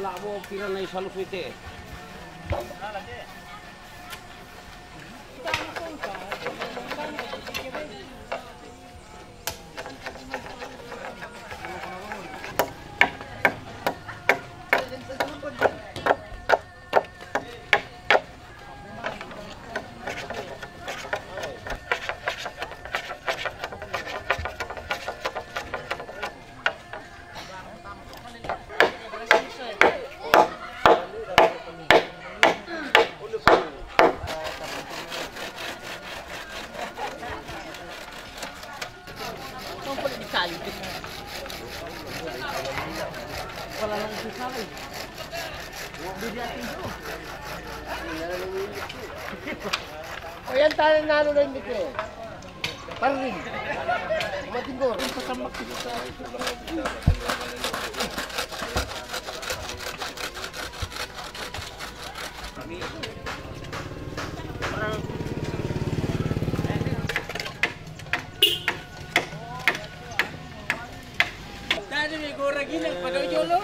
Galak mo kira na isalus ite. O yan tayo nalo na hindi ko. Paring. Matinggor. Pasamak dito sa... Tadi may gora gini pada jolo.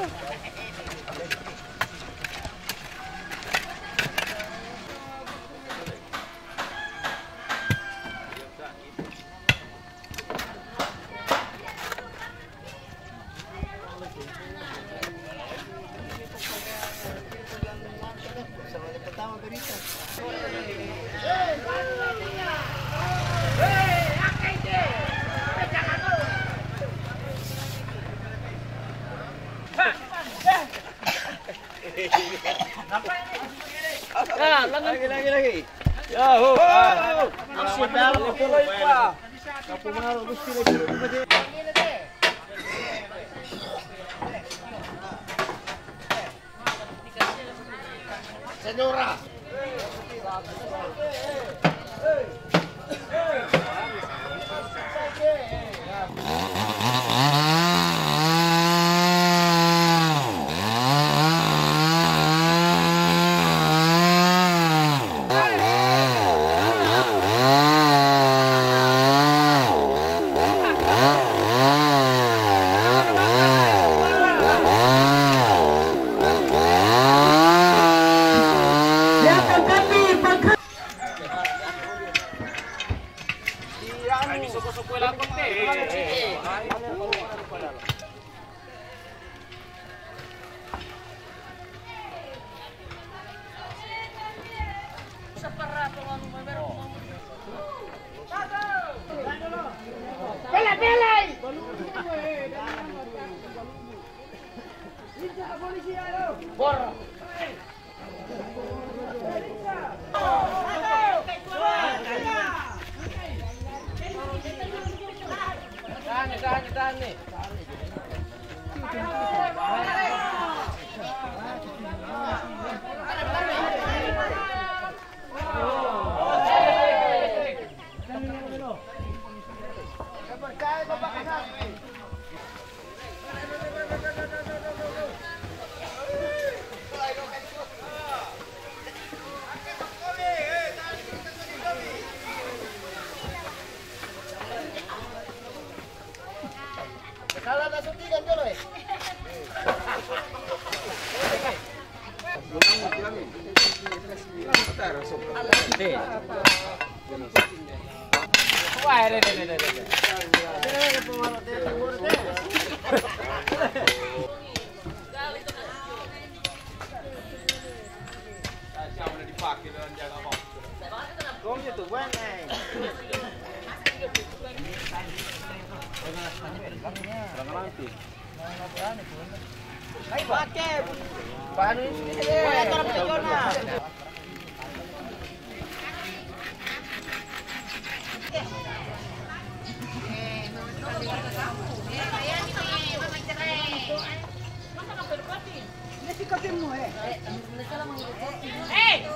Lagi. Yahoo! Masih dalam pulau Ipa. Kapu menaruh gusti lagi. Senyora.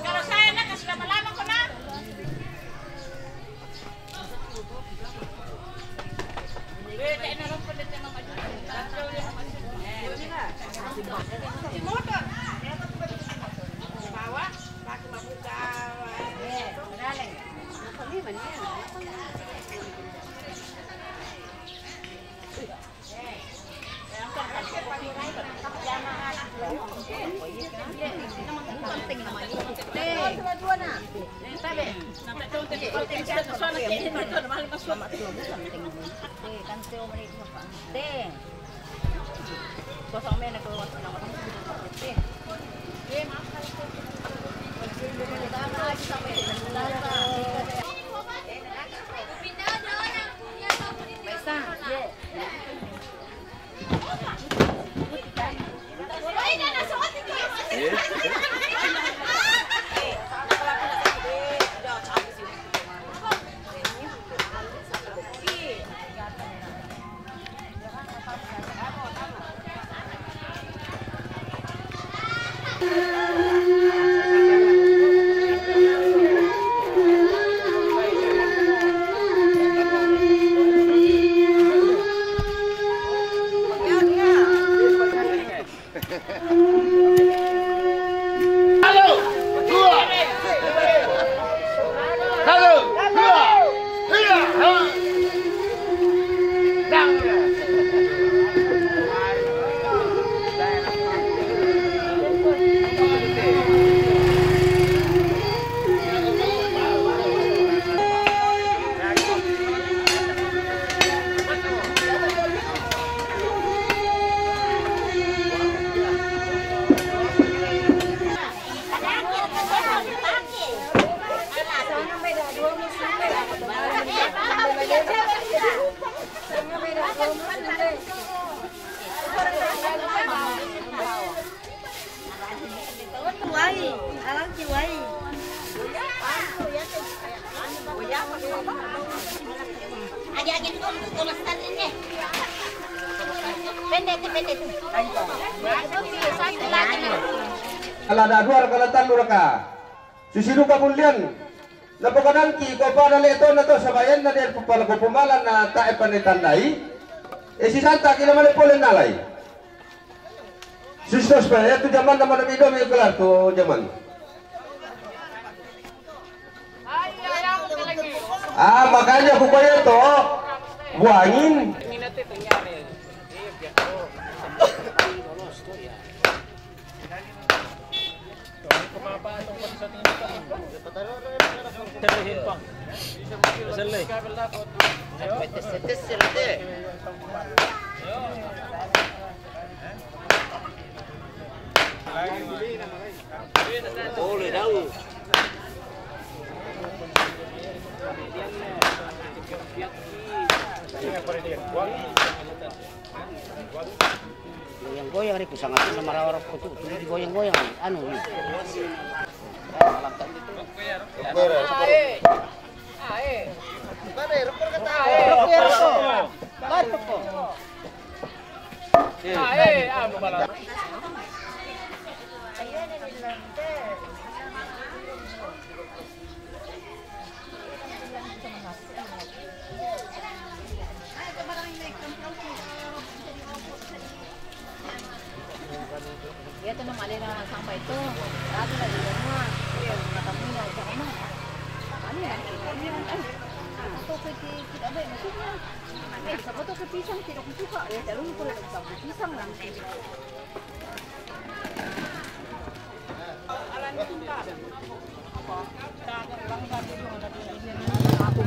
Kalau saya nak kasih lama-lama kau nak. Kalada dua kalatan luraka. Sisiru kabulian. Napokanan ki ko para leto na to sabayan na der pala ko pumalan na tae panitandai. Si Santa kila male polen nalay. Sistos pa ya tu zaman na manabido may kelar tu zaman. Makanya ko kaya to buangin. Boleh tahu. Goyang-goyang nih kusang aja sama rawar kutu, goyang-goyang anu nih. Dia tuh nama Lena sampai itu, lagi lagi rumah, dia ketemu nggak usah rumah. Ini atau kita ada maksudnya, siapa tuh kepisang tidak suka ya, terus kalau kita kepisang nanti. Alan cinta, apa? Tak langgar itu ada di sini. Aku.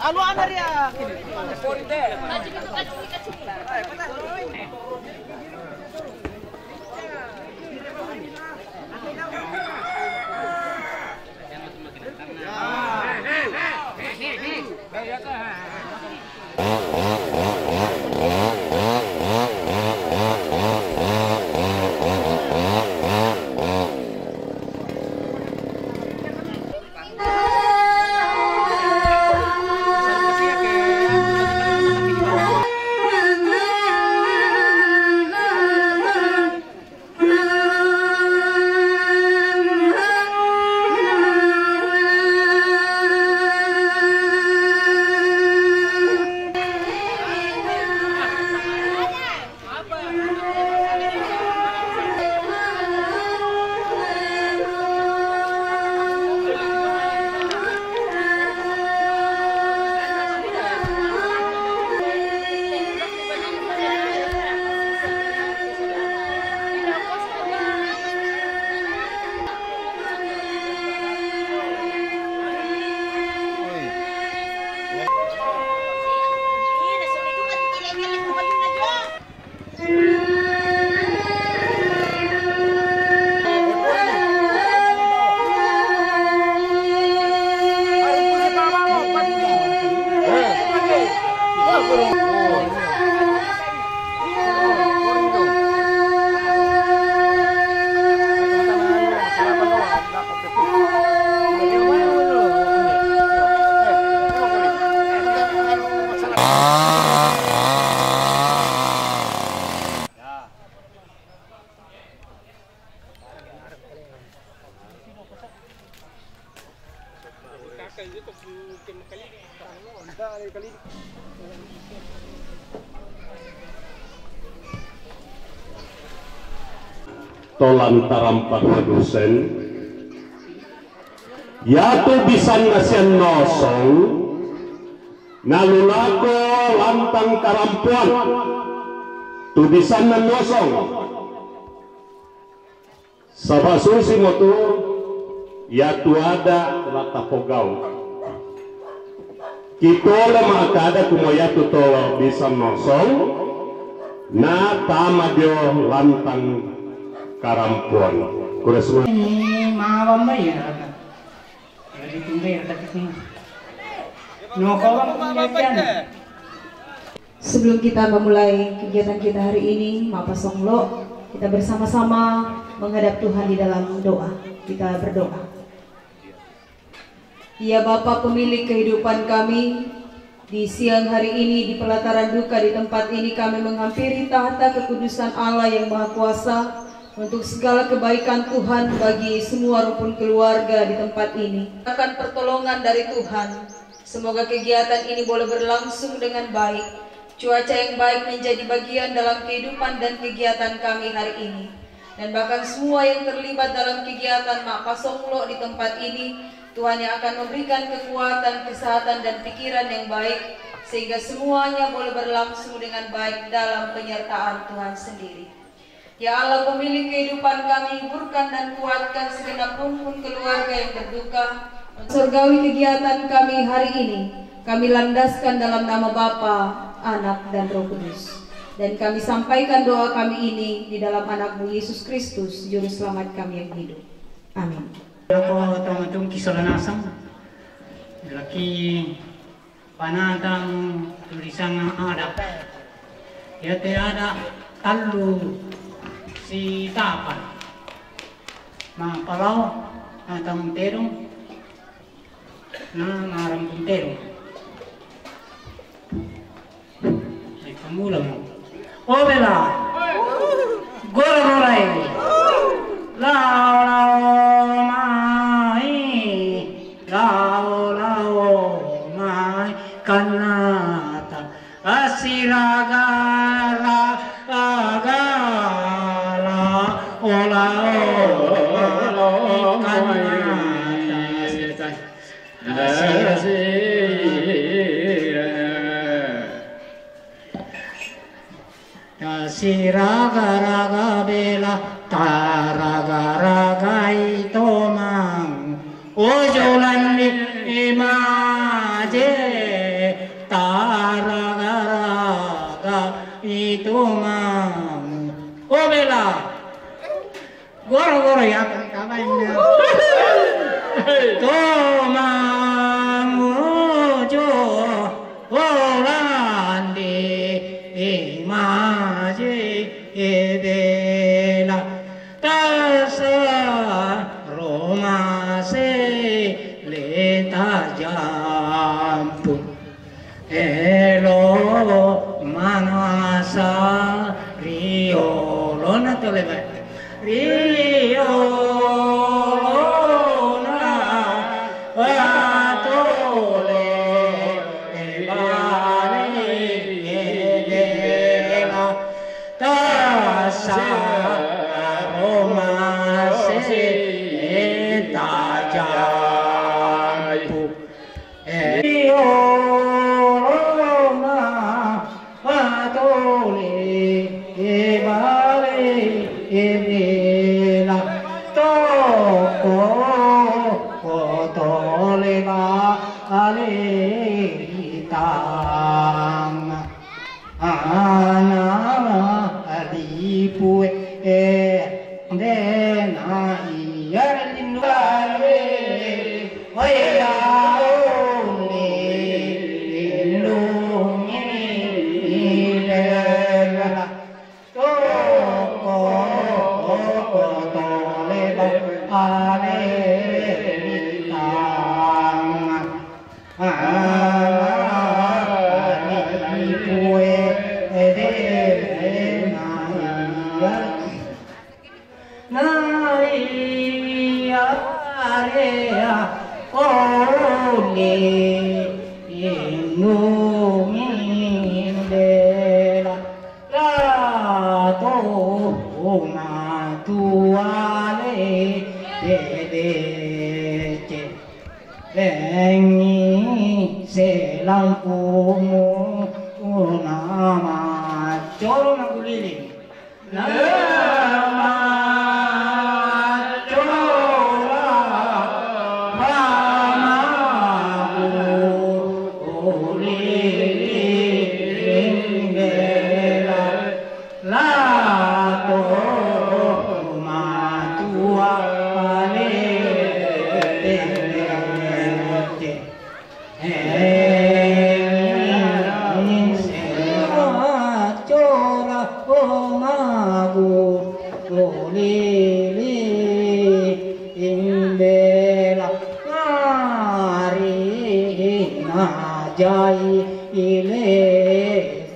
Anu Ameria. tolantaran parhadusen yaitu bisa ngasian nosong nalulako lantang karampuan tu bisa nosong sabasusi motu yaitu ada lata pogau kita lemah kada kumoyatu to bisa nosong na tama dio lantang karampuan kuresma ini malam ya jadi tumbe tapi sini no kawan penyajian. Sebelum kita memulai kegiatan kita hari ini, Mapa Songlo, kita bersama-sama menghadap Tuhan di dalam doa. Kita berdoa. Ya Bapa pemilik kehidupan kami, di siang hari ini di pelataran duka di tempat ini kami menghampiri tahta kekudusan Allah yang Maha Kuasa untuk segala kebaikan Tuhan bagi semua rukun keluarga di tempat ini. Akan pertolongan dari Tuhan, semoga kegiatan ini boleh berlangsung dengan baik. Cuaca yang baik menjadi bagian dalam kehidupan dan kegiatan kami hari ini. Dan bahkan semua yang terlibat dalam kegiatan Maka Songlo di tempat ini, Tuhan yang akan memberikan kekuatan, kesehatan dan pikiran yang baik, sehingga semuanya boleh berlangsung dengan baik dalam penyertaan Tuhan sendiri. Ya Allah pemilik kehidupan kami, hiburkan dan kuatkan segenap rukun keluarga yang berduka. Surgawi kegiatan kami hari ini, kami landaskan dalam nama Bapa, Anak dan Roh Kudus. Dan kami sampaikan doa kami ini di dalam Anak-Mu Yesus Kristus, Juru Selamat kami yang hidup. Amin. Ako tong kisalanasang laki panatang tulisan ada. Ya ada talu si tapan. Mapalau atang terong na ngarang terong. Mulam. Oh bela. Gora-gorai. Lao mai kanata asiragala agala ola kanata siraga-raga bela taraga-raga itomang ojolan imaje taraga-raga itomang o bela goro-goro ya kabainnya tomang ojo olandi imaje ebela tasa romase leta jampu elo manasa rio lona toleba rio lona atole tuale dedece lengi selangkumu nama colo maguliling nama jai ile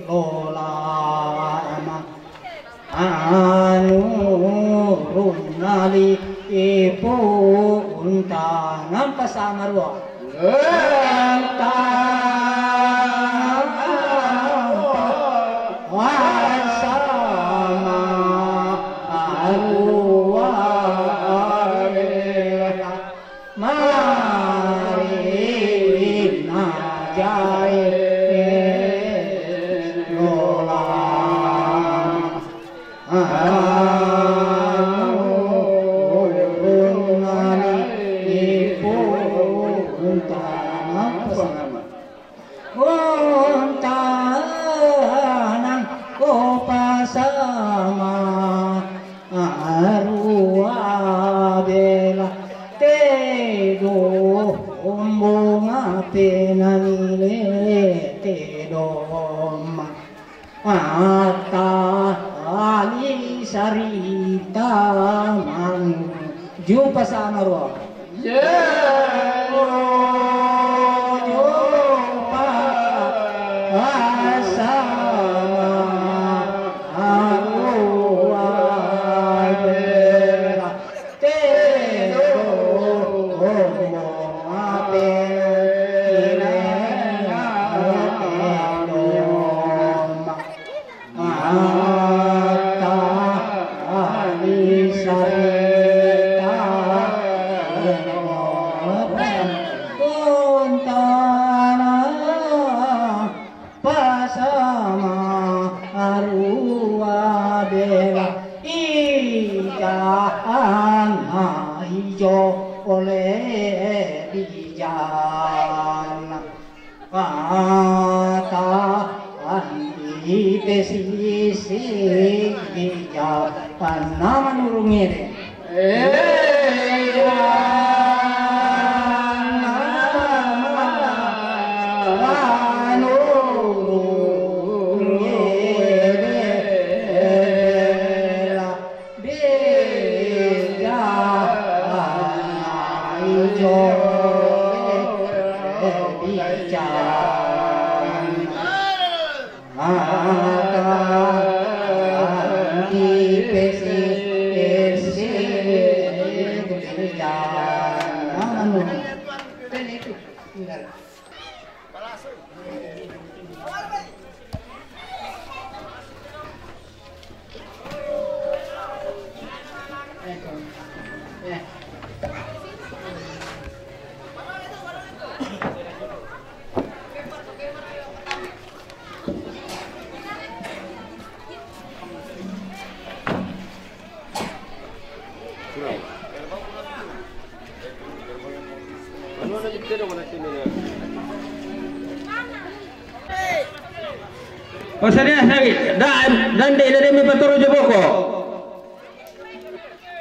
lolama anu runali ipu untangan pasangarwa Pasa marwa O sadia sagi dan de mi patoro jeboko.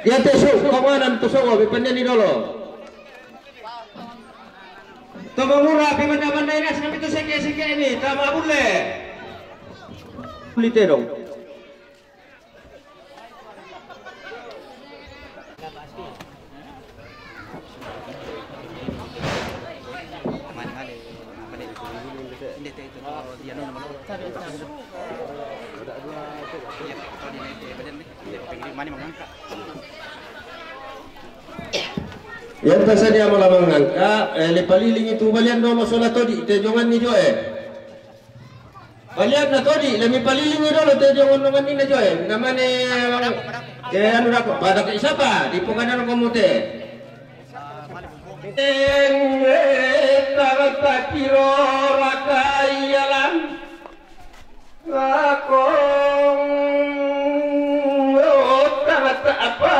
Ya tesu kawanan tusogo bipandani dolo. Tomangura bimanda-banda ini sampai tu seke-seke ini tama bulle. Litero. Yang biasa dia malah mengangka, lepaliling itu balian dulu masalah tadi, tejongan ni joe. Balian na tadi, lemi paliling dulu tejongan ni joe. Namanya Anu dapat pada ke siapa? Di penganan kamu teh. Tak kira rakayalan lakong tak apa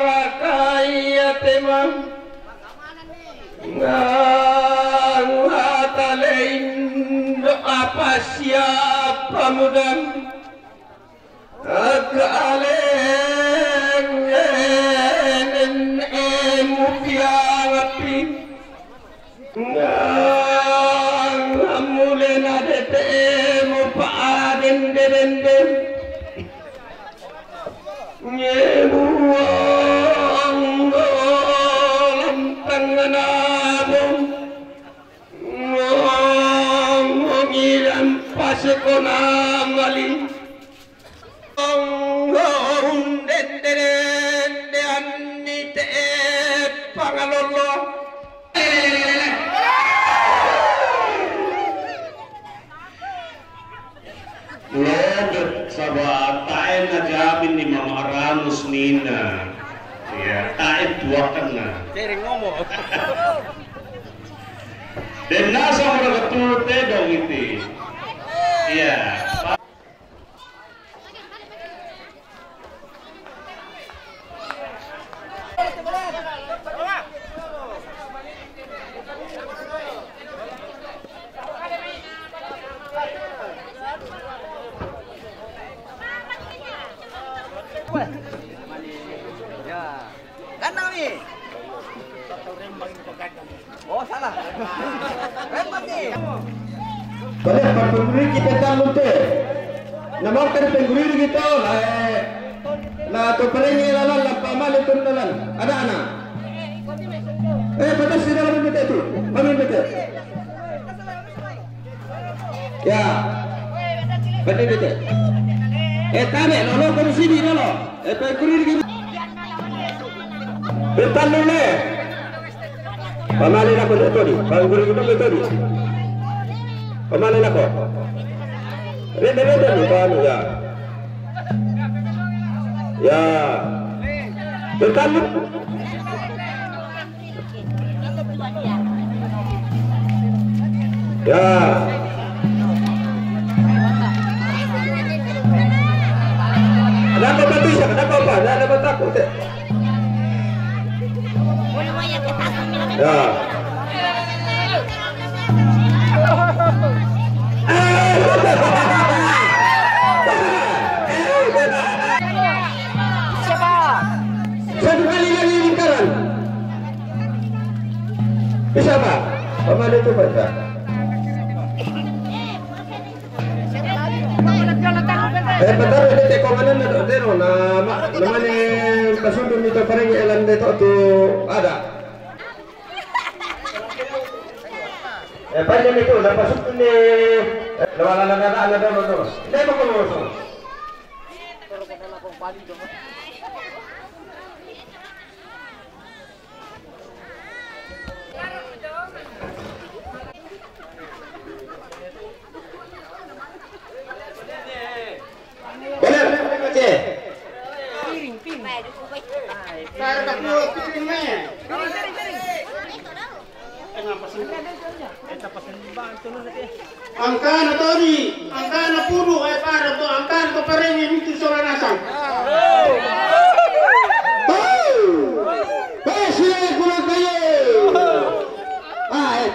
rakayat emang ngatalain apa siapa mudah kealen emu piapi mulena emu paaden derendem nyebuang lantang nabung ngilam paseko Mangalli Sabah tae najabin ni Mama Aramus Nina. Ya, tae dua kena. Sering ngomong. Dan nasa orang ketute dong itu. Iya. Gandang nih. Oh salah. Rembang nih. Boleh pengguri kita tahu teh. Nama kan pengguri kita lah tu perengi lalan lah pamal itu lalan. Ada anak. Betul sih dalam betul itu. Amin betul. Ya. Betul betul. Tarik lolo ke sini lolo. Pengguri kita. Betul lolo. Pamalin aku betul ni. Pengguri kita betul ni. Pamalin aku. Reda ni panu ya. Ya. Betul. Ya. Ada apa bisa? Ada apa? Ada apa takut? Ya. Satu kali lagi lingkaran. Bisa apa? Paman itu baca. Betul ini tekomanan ada dero nama ni pasundun itu paling elan itu tu ada. Panjang itu dah pasundun ni lawan ada terus. Dia mau terus. Angkan tori, angkan puru, para tu angkan tu parengi itu soran asam. Siapa kurang kaya?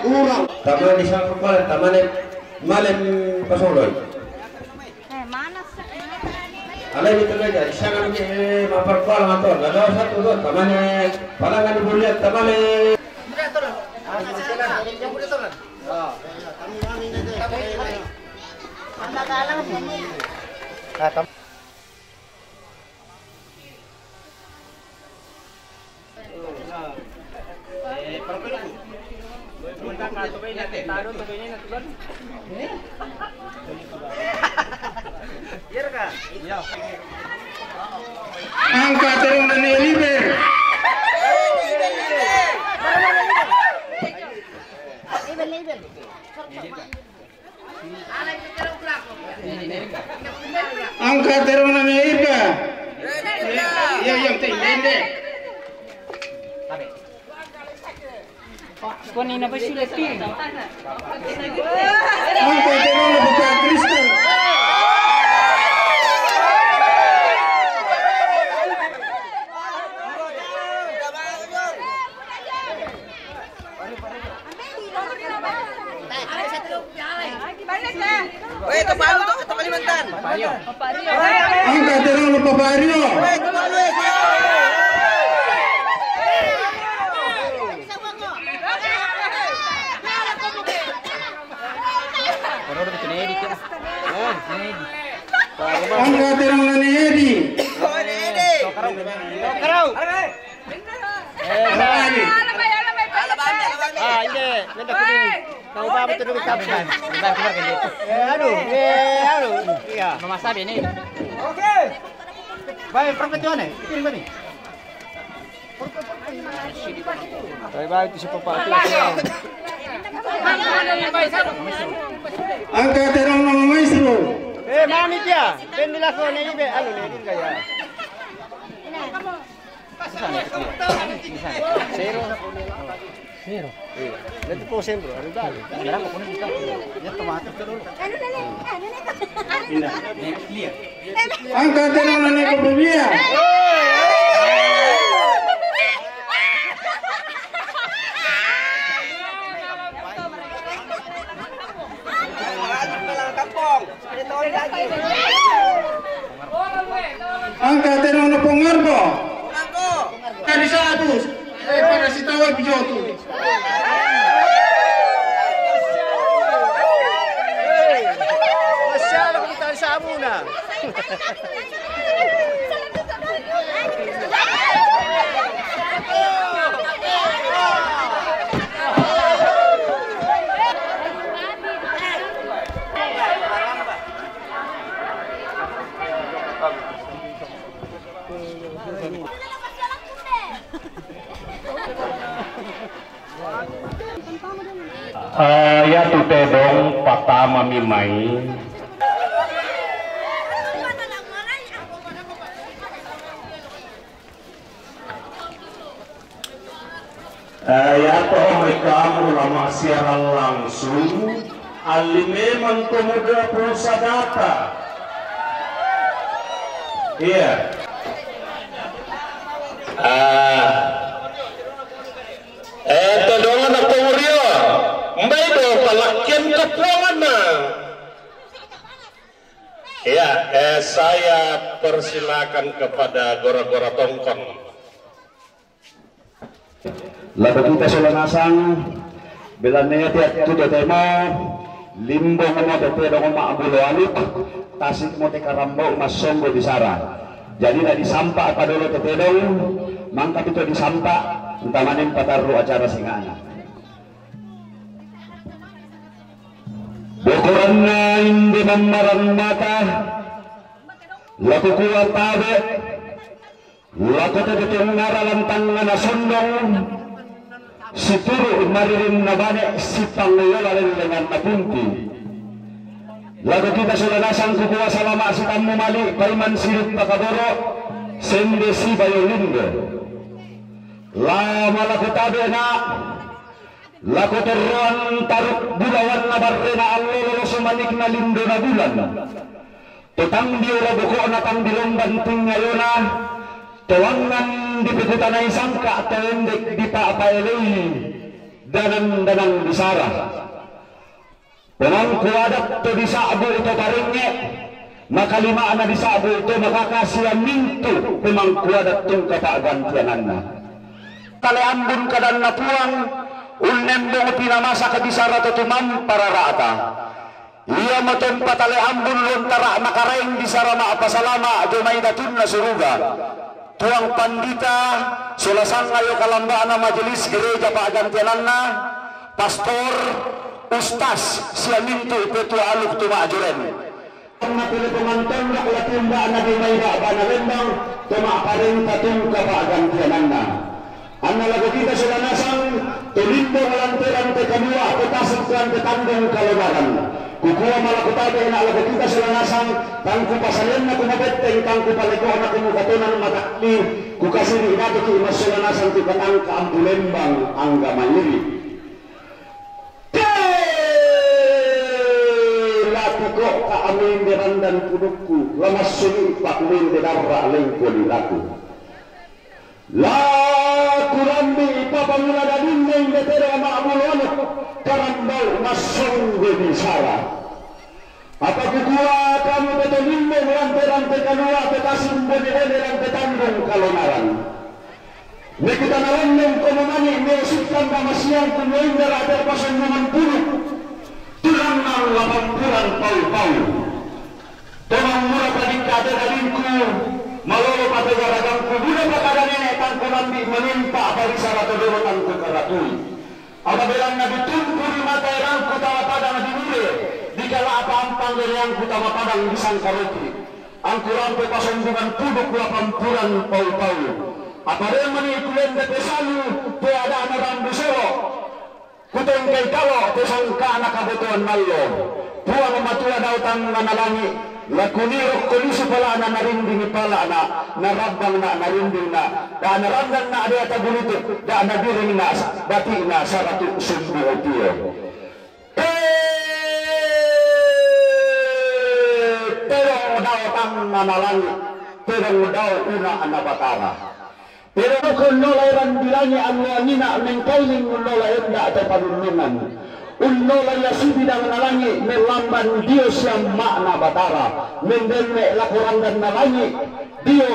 Kurang. Taman di sana kepala, taman malam pasoloy. Mana sih? Alai itu aja, di sana ni maparkual mator. Lalu satu tu, taman palangan dibuat, taman. Angkat terus nani liber. Angkat terus nani liber. Kuan ini apa sih leti? Angka terong na buka Kristen. Weh, itu baru tuh ke Kalimantan. Angka terong na papario. Angka terong na ni Edi. Kerau. Ah, ini. Nenda kuning. Kau bawa betul betul kapten. Aduh. Iya. Mama sabi ini. Oke. Baik, perempuan nih. Ini mana? Baik, itu si papa itu. Angka terong na maestro. Mami dia. Pendilah kau ni be. Alu ni kaya. Zero. Nanti po sembro. Ano ba? Meron ko kunin dito. Yan tomato dulu. Angka terong na ni Kopobia. Kampung. Angka terong na Pongarbo. Ngaku. Kali satu. Para si tawag bijoto. Masyado kita sa muna. Ya tute dong patama mimai. Ya toh mereka ulama siaran langsung alimeman pemuda pulsa data. Iya. Tolongan aku murio. Mbak do palakian kepuangan na. Ya, saya persilakan kepada gora-gora tongkon. Lalu kita sudah nasang bilangnya tiap tu tema limbo mo tete dong maabulo alit tasik mo te karambo masonggo di sara. Jadi na disampa apa dulu tete dong mangkat itu disampa utamanin pataru acara singana. Bokoranna indi mamaran mata laku kuat tabe laku tete ngaralan tangan asondong situru maririn nabane si panglolalen dengan napunti lagu kita sudah nasang kukuha salama si tamu mali paiman sirit pakadoro sende si bayolindo lama lagu tabe na lagu teruan taruk bulawan na barrena allolo sumanik na lindo na bulan tutang diura buko na tang bilong banting ngayona tawangan di pikutan ay sangka tawendik di paapailay danang di sara penang kuadat to di sabo ito paringe makalimaan na di sabo ito makakasiyan minto penang kuadat tong kapagantianan na kaleambun kadan na puang unembong pinamasa ka di sara to tumam para rata iya maton pataleambun lontara makaraing di sara maapasalama dumay datun na suruga tuang pandita sulasang ngayo kalambaan na majelis gereja paagantiananna pastor ustas siya minto ipetua aluk tumaajuren napili pemantong na kulatimba na di may raaba na lembang tumaaparin tatung ka paagantiananna ang nalago kita sila nasang tulimbo malantiran te kanua petasagkan te tandong kalubaran kukuha malakutabe na alago kita sila nasang tangku pasayan na kumabeteng tangku palikuha na kumukatunan matakli kukasiri inato ki imasula nasang ti patang kaambulembang ang gamayiri amin deran dan pudukku lemas sini pak min dedarra lengkoli laku laku rambi papamula dadin neng detera ma'amulwano karambal masong gebisara apa kukua kamu betul limbong rantai-rantai kanua petasim bone-bone rantai tanggung kalonaran nekita nalandeng komomani meosipkan damasiang kumuindar adar pasan naman puluk tulang nang lapampuran pau-pau tomang murah paling kada dalinku malolo pada garagamku budak pakada nenek tangko lambi menimpa barisara todorotan kekeratui apabila nabi tumpuri mata erangku tawa padang dimule dikala apa ampang dari yang kutama padang disangka roti angku rampe pasondungan puduk lapampuran pau-pau apabila menikulen depesalu tiada anak rambu soro kutengkai kalau tesangka anak kabutuan malo puang matua dautang nanalangi lakunirok kolisu pala na narinding pala na narabang na narinding na da narandang na ada tagulituk da nabiring na bati na saratu sumbu utiyo terong dautang nanalangi terong daw una anabatara pero kung nolairan bilangnya Allah nina mengkailing nolairan da atau panunungan Unnola yasibidang nalangi melamban Dios yang makna batara mendenne laporan dan nalangi Dio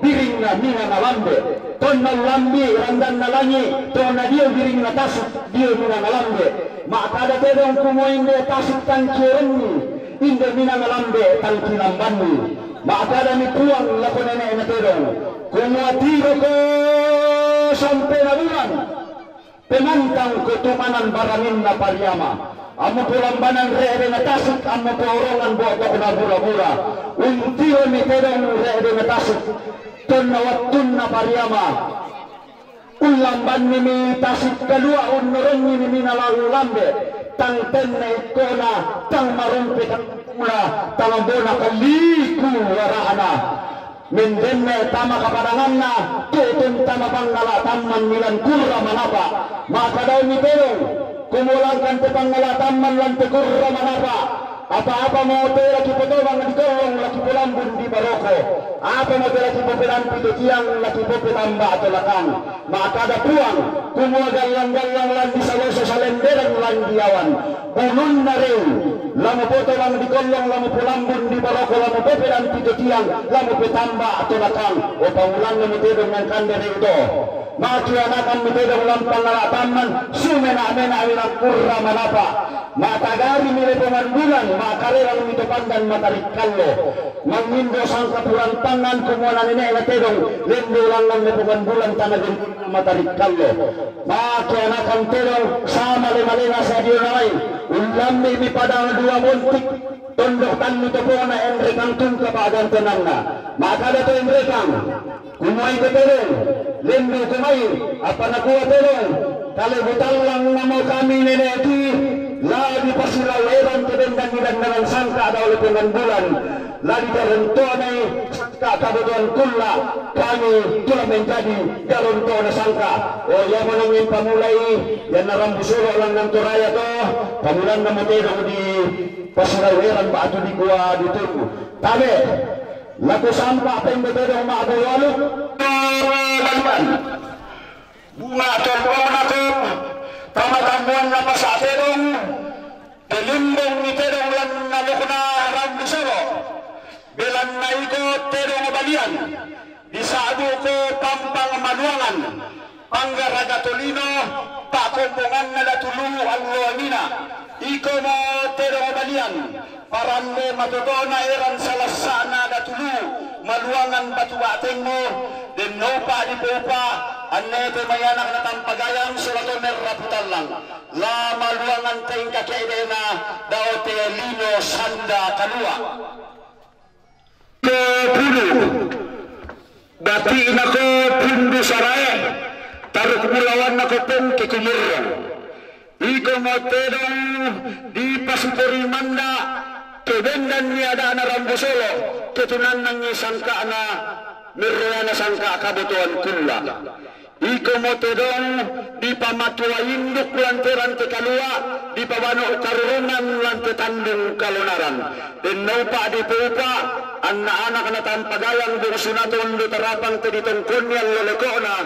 biring na mina nalambe ton nalambi randan nalangi ton na Dio biring na tasuk Dio mina nalambe maka ada tedong kumoinde tasuk tangkirenni inde mina nalambe tangkilambanni maka ada mituang lako nenek na tedong kumuatiro ko sampai na bulan penantang ketumanan baramin na pariyama amo pulambanan reere na tasuk amo paurongan buat na bura-bura untiro ni terong reere na tasuk ton na wattun na pariyama ulamban ni mi tasuk kalua unnorong ni minalalu lambe tang tenne kona tang marumpe tang mula tang bona kaliku warahana mendenne tama kapadanganna tutun tama panggala taman milan kurra manapa maka daw ni terong kumulangkan te panggala taman lan te kurra manapa apa-apa mau te laki potobang di kolong laki pelambun di baroko apa mau te laki popedan pito tiang laki pope tamba atau lakang maka ada puang kumua galang-galang lan di saloso salenderan lan diawan bunun na rew lamu potobang di kolong lamu pelambun di baroko lamu popedan pito tiang lamu petamba atau lakang o pangulang na mitedong ng kandere ito makianakan mitedong lampang nalataman sumena-mena ilang kurra manapa matagari nila pemandulan makarerang mito pandan matarik kallo mangindo sang kapuran tangan kumuana nene na tedong lendo lang ng pemandulan tanagin matarik kallo makianakan tedong sama lima-lima sa diyo na ay ulami mi padang dua buntik tondok tan mito po na enrekang tungka pagan tenang na makada to enrekang kumuay ko tedong lendo kumain apa nakuha tedong kalibutan lang namaw kami nene iti lagi pasilaweran kedendang dengan sangka ada oleh pengandulan lagi terhentonai sangka kabutuan kulla kami telah menjadi darunto na sangka oh ya menungin pamulai yan narambusulo lang ng Toraja to pamulan na matedong di pasilaweran ba ato di kuwa dito tabi laku sampa apa yang matedong maagawalo lalman bunga tolong ako pamatambuan na pa sa atedong delimbong ni tedong lang naloko na rambu soro belan na iko tedong balian disado ko pampang manuangan panggaraga tolino pakumbungan na latulu ang luamina iko mo tedong balian parambe matoto na eran salasana latulu maluangan batuateng mo den no pa di popa anne te mayanak na tampagayang sulato merraputan lang la maluangan teng kakeidena dao te lino sanda kalua ke pulu dati nako pundu saraya taruk mulawan nako pun ke kumurang iko motedong di pasupuri manda kebendan ni ada na rambusolo ketunan nang sangka na meruana sangka kabutuan kulla iko motedong di pamatua induk lantaran te kalua di pabano karungan lante tandung kalonaran dan naupa di pupa anak-anak na tampagayang bungsunaton do tarapang te ditongkon yang lolekona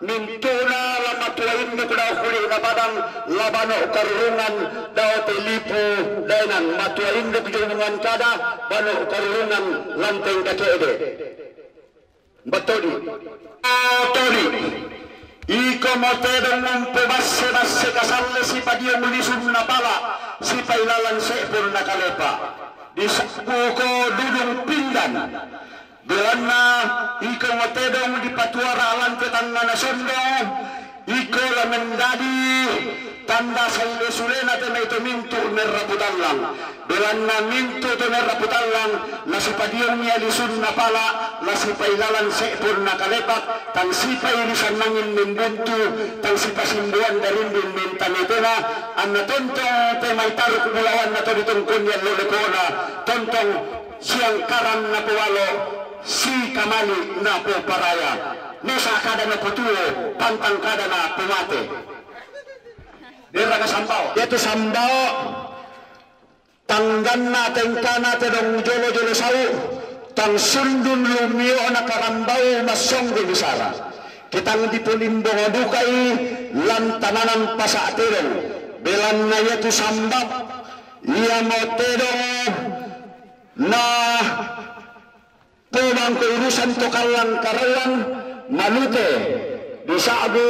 mintuna lamatua induk daw kuli na padang labano karungan daw te lipu dainan matua induk junungan kada bano karungan lanteng kakede batodi todi iko motedong mempebasse kasalle si padia mulisun na pala si pailalan sepur na kalepa di sabuko dudung pindan bilana iko motedong di patuara alan tetangga na sondo iko lamendadi tanda saile sulena tena itu mintu nerraputalang bilana mintu to nerraputalang nasi padiong niya lisun na pala nasi pailalan sepur na kalepak tang sipa irisan nangin membuntu tang sipa simbuan dari minta netena anna tontong temay taruk mulawan na to ditungkon yan lolekona tontong siang karam na pewalo si kamali na po paraya nesa kada na putuo pantang kada na pumate dera ka sambao yaitu sambao tanggan na tengka na tedong jolo-jolo sawu tang sundun lumio na karambau masong di bisara kitang dipulimbong dukai lantananan pasa terong belan na yaitu sambao iya mo terong na pumang keurusan tokalang karawan malute bisa abu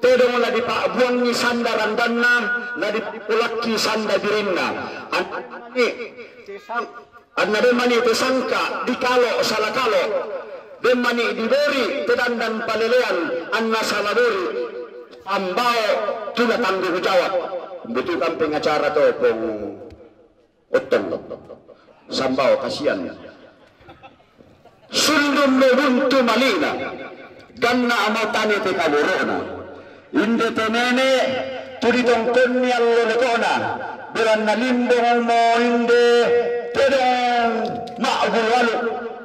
tedong na di paabuang ni sandaran danna na di pulaki sanda dirinna anna demani tesangka di kalo salakalo demani diberi tedandan palelean anna salaburi ambao tula tanggung jawab butuhkan pengacara to pong otong sambao kasihan sundum buntu malina ganna amatane te kaburona inde tenene tuditong konyal lolekona beran nalimbong mo inde tedong maagulwalu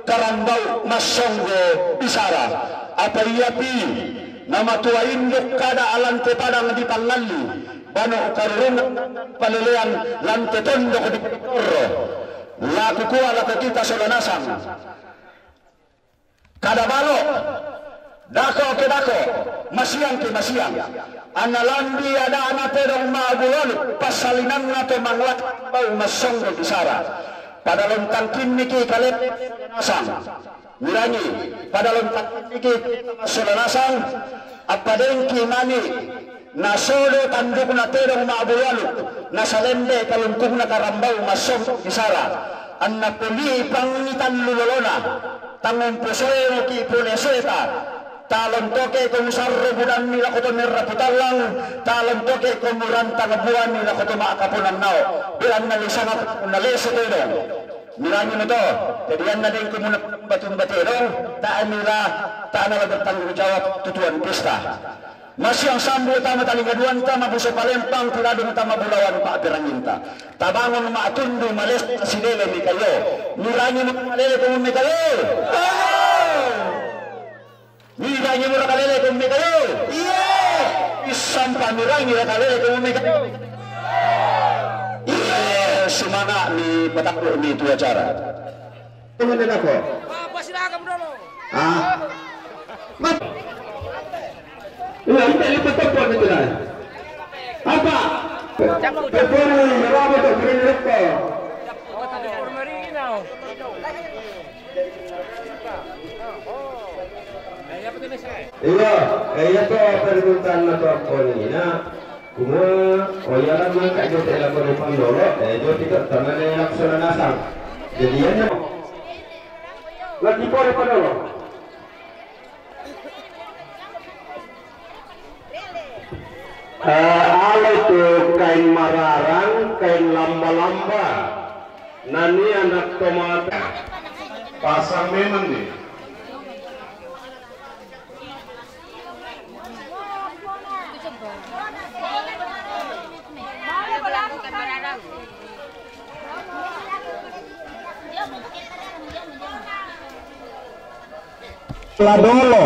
karambau masonggo bisara apa iapi nama tua induk kada alante padang di Mangalli bano karun palelean lante tondok di Porro laku kuala kita solanasang kada balo dako ke dako masiang ke masiang analambi ada anak pedong maagulalu pasalinan nato manglak bau masonggo bisara pada lontang kiniki kalep nasang mirangi pada lontang kiniki solanasang apa dengki nani nasolo tanduk na pedong maagulalu nasalembe kalungkung na karambau masonggo bisara anna puli pangitan lulolona tangan posoe ki poneseta talon toke kung sarro budan nila koto nerraputalang talon toke kung murantang buwan nila koto maakapunan nao bilang nalisang nalese tedong mirangi mo to jadian na din kumuna batong batedong taan nila taan nila bertanggung jawab tutuan pesta masih yang sambu tama talingaduan tama buso palempang tiradong tama bulawan pa apiranginta tabangon maatundu males sidele mi kayo mirangi mo kalele kung mi kayo mirangi mo kalele kung mi kayo isang pa mirangi mo kalele kung mi kayo sumana ni pataklo ni itu acara teman ako Pasilakan dulu. Kita lipat tempur itu lah. Apa? Tempur berapa tu? Berapa? Iya, kaya to perguntan na to ako nina. Kuma oyalan man kayo tela ko ni Pandolo, jo tidak tangan na laksana nasang. Jadi yan. Lagi pore Pandolo. Alay itu kain mararang, kain lamba-lamba. Nani anak tomata. Pasang memang nih. Ladolo.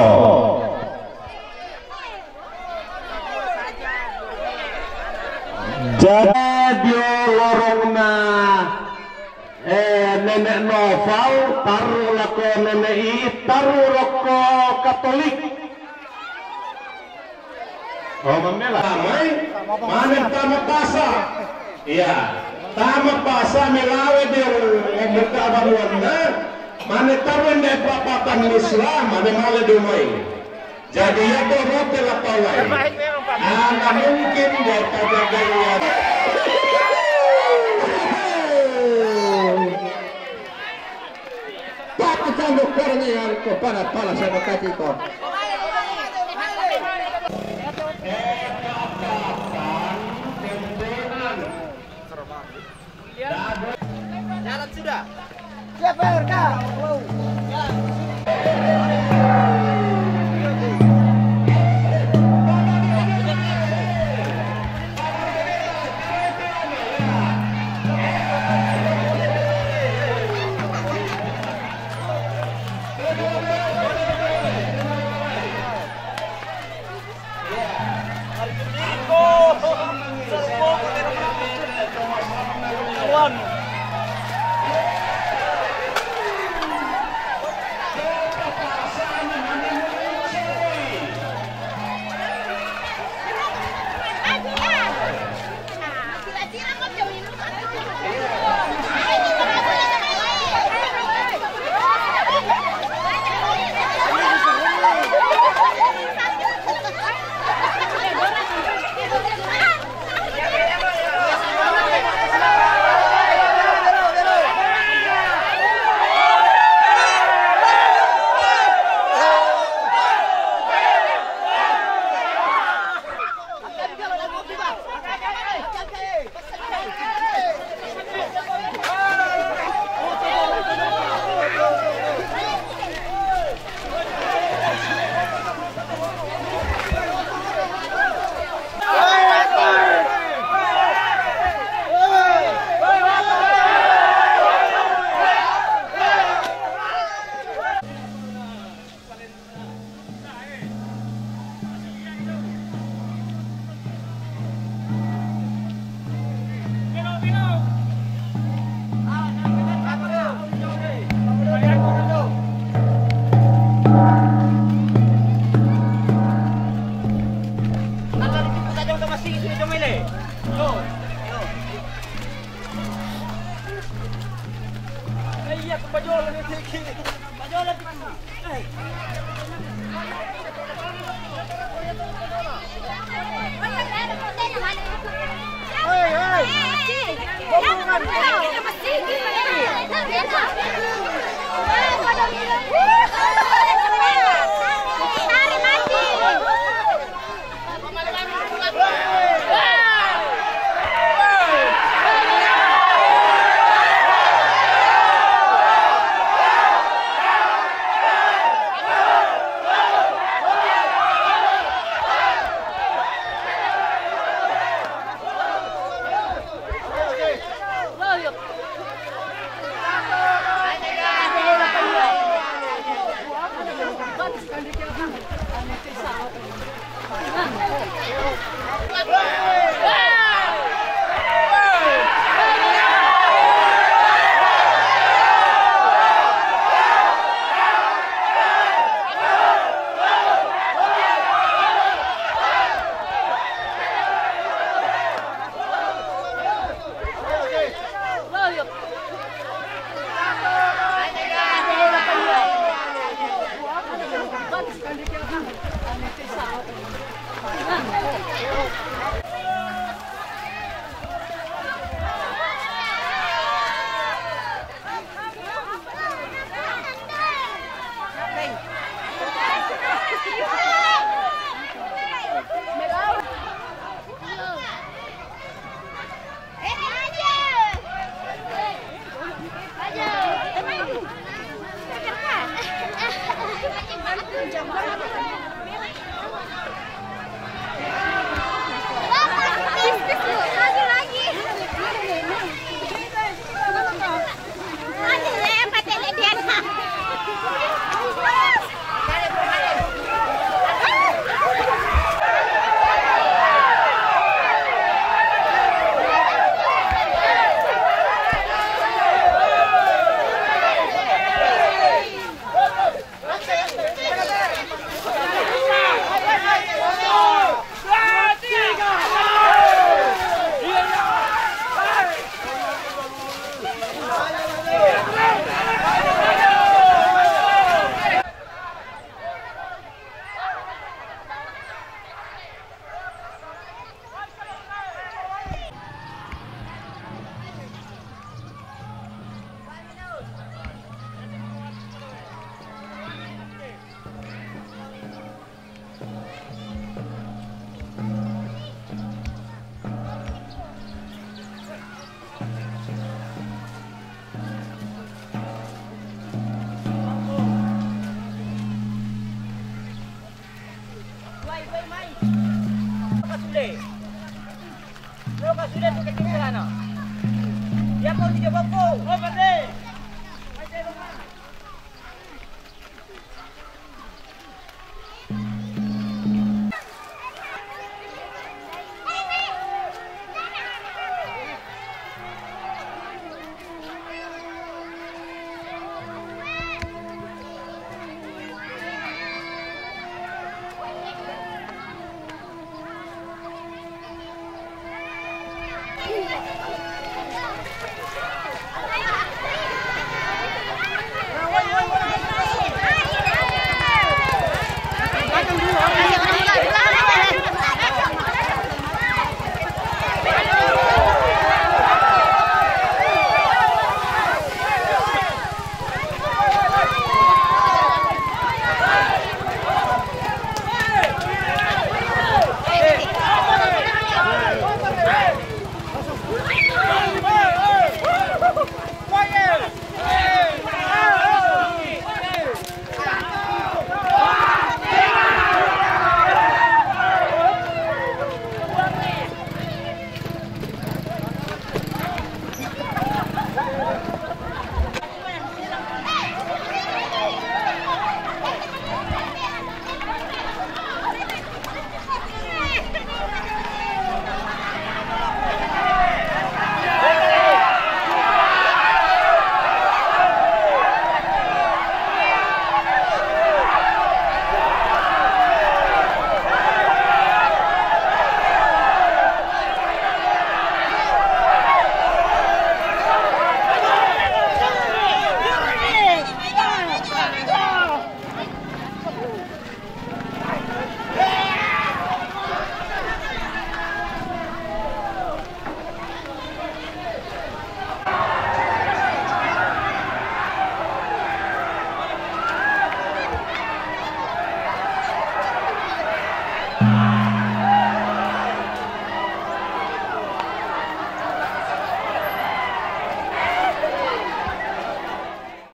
nenek novel taruh lako nenek I taruh roko Katolik. Oh membela damai mana tamat Pasa. Iya tamat Pasa melawe dia membuka baruannya mana taruh nenek papatan Islam mana malah dumai. Jadi ya tuh rote lah pawai. Nah mungkin dia pada gaya. Dapat sanggup kornya kepada pala sama katiko. Jalan sudah. Siapa RK? sudah kesimpulan.